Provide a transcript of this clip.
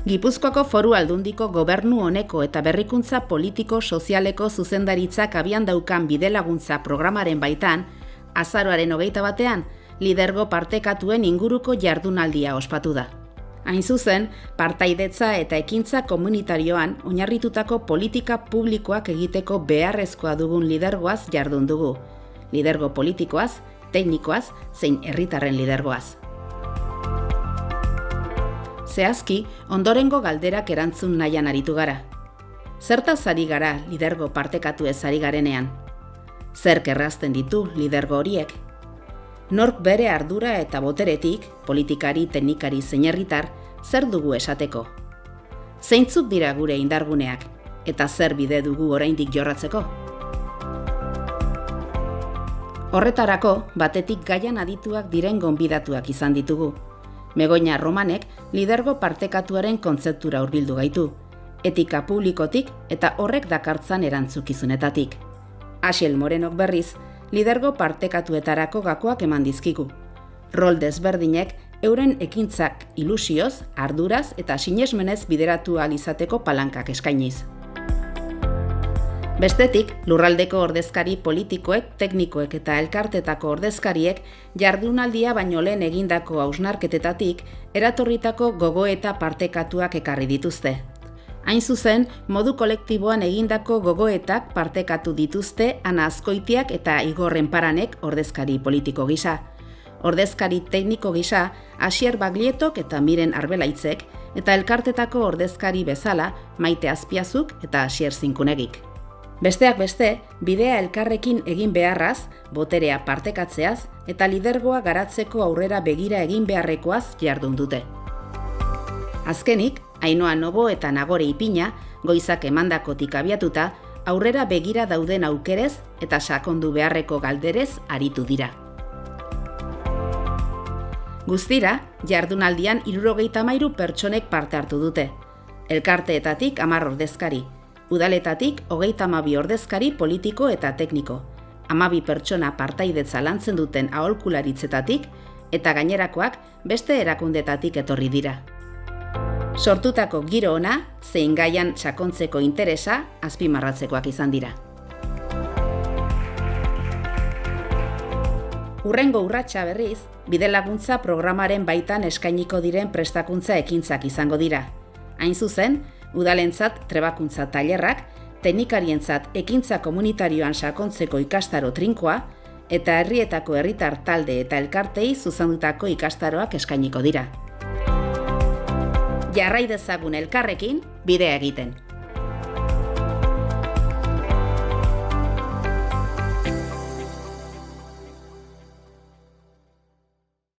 Gipuzkoako Foru Aldundiko gobernu honeko eta berrikuntza politiko sozialeko zuzendaritzak abian daukan bidelaguntza programaren baitan, azaroaren 21ean, lidergo partekatuen inguruko jardunaldia ospatu da. Hain zuzen, partaidetza eta ekintza komunitarioan oinarritutako politika publikoak egiteko beharrezkoa dugun lidergoaz jardun dugu. Lidergo politikoaz, teknikoaz, zein herritarren lidergoaz. Zehazki, ondorengo galderak erantzun nahian aritu gara. Zertaz ari gara lidergo partekatu ez ari garenean? Zerk errazten ditu lidergo horiek? Nork bere ardura eta boteretik, politikari, teknikari zein herritar, zer dugu esateko? Zeintzuk dira gure indarguneak, eta zer bide dugu oraindik jorratzeko? Horretarako, batetik gaian adituak diren gonbidatuak izan ditugu. Begoña Romanek lidergo partekatuaren kontzeptura hurbildu gaitu, etika publikotik eta horrek dakartzan erantzukizunetatik. Asiel Morenok berriz, lidergo partekatuetarako gakoak eman dizkigu. Rol desberdinek euren ekintzak ilusioz, arduraz eta sinesmenez bideratu ahal izateko palankak eskainiz. Bestetik, lurraldeko ordezkari politikoek, teknikoek eta elkartetako ordezkariek jardunaldia baino lehen egindako hausnarketetatik eratorritako gogoeta partekatuak ekarri dituzte. Hain zuzen, modu kolektiboan egindako gogoetak partekatu dituzte Ana Azkoitiak eta Igor Enparanek ordezkari politiko gisa. Ordezkari tekniko gisa, Asier Baglietok eta Miren Arbelaitzek, eta elkartetako ordezkari bezala Maite Azpiazuk eta Asier Zinkunegik. Besteak beste, bidea elkarrekin egin beharraz, boterea partekatzeaz eta lidergoa garatzeko aurrera begira egin beharrekoaz jardun dute. Azkenik, Ainhoa Nobo eta Nagore Ipina, goizak emandakotik abiatuta, aurrera begira dauden aukerez eta sakondu beharreko galderez aritu dira. Guztira, jardunaldian 73 pertsonek parte hartu dute. Elkarteetatik 10 ordezkari, udaletatik 32 ordezkari politiko eta tekniko, 12 pertsona partaidetza lantzen duten aholkularitzetatik eta gainerakoak beste erakundetatik etorri dira. Sortutako giro ona, zein gaian sakontzeko interesa, azpimarratzekoak izan dira. Hurrengo urratsa berriz, bidelaguntza programaren baitan eskainiko diren prestakuntza ekintzak izango dira. Hain zuzen, udalentzat trebakuntza tailerrak, teknikarientzat ekintza komunitarioan sakontzeko ikastaro trinkoa, eta herrietako herritar talde eta elkartei zuzendutako ikastaroak eskainiko dira. Jarrai dezagun elkarrekin bidea egiten.